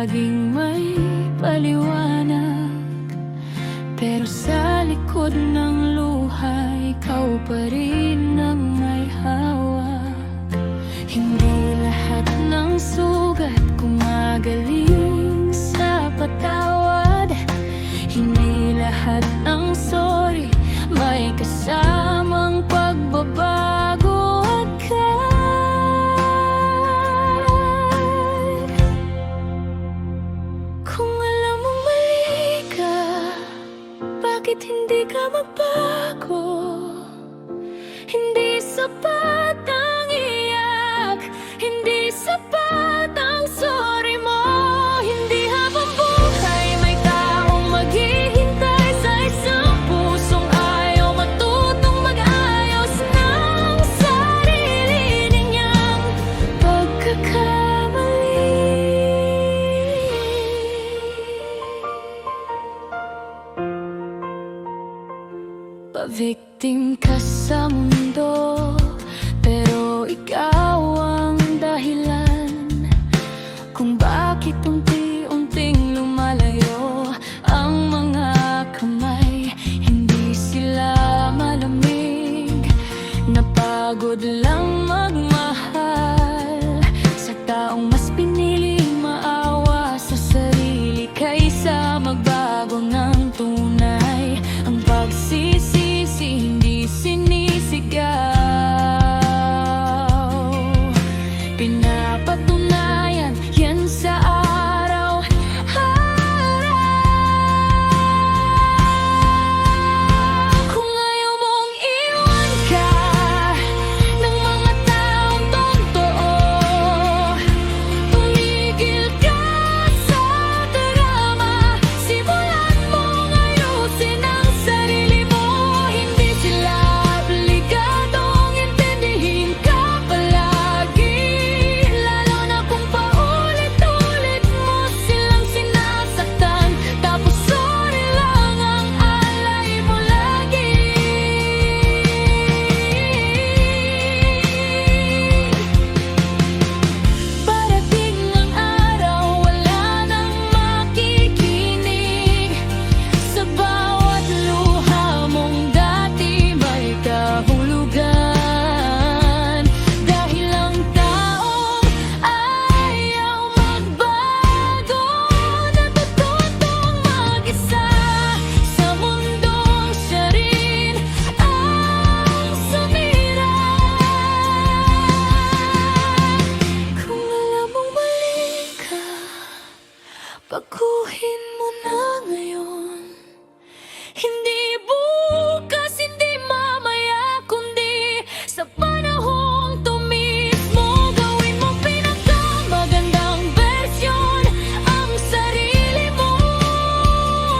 laging may paliwanag, pero sa likod ng luha, ikaw pa rin ang may hawak. Hindi lahat ng sugat gumagaling sa patawad. Hindi lahat ng sorry may kasamang pagbabago agad. Kung alam mong mali ka, bakit hindi ka magbago? Hindi sapat ang iyak, hindi sapat ang sorry mo. Hindi habang buhay may taong maghihintay sa isang pusong ayaw matutong mag-ayos ng sarili niyang pagkakamali. Pabiktim ka sa mundo, pero ikaw ang dahilan kung bakit unti-unting lumalayo ang mga kamay. Hindi sila malamig, napagod lang magmahal sa taong mas piniling maawa sa sarili kaysa magbago ng tunay. Ang pagsisisi hindi sinisigaw, pinapatunayan yan sa araw-araw. Kung ayaw mong iwan ka ng mga taong totoo, tumigil ka sa drama. Simulan mong ayusin ang sarili mo. Hindi sila obligadong intindihin ka palagi, lalo na kung paulit-ulit mo silang sinasaktan. Tapos sorry lang ang alay mo lagi. Parating ang araw, wala nang makikinig sa bawat luha mong dati may kahulugan. Dahil ang taong ayaw magbago, natututong mag-isa sa mundong siya rin ang sumira. Kung alam mong mali ka, baguhin mo na ngayon. Hindi bukas, hindi mamaya, kundi sa panahong to mismo. Gawin mong pinakamagandang bersyon ang sarili mo.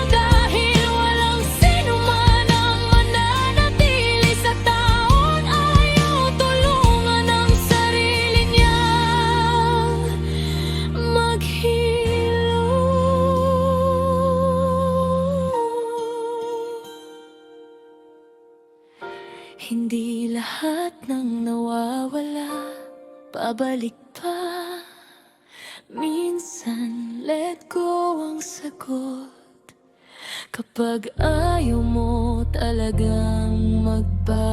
Dahil walang sino man ang mananatili sa taong ayaw tulungan ang sarili niyang maghilom. Hindi lahat ng nawawala pabalik pa. Minsan let go ang sagot kapag ayaw mo talagang magbago.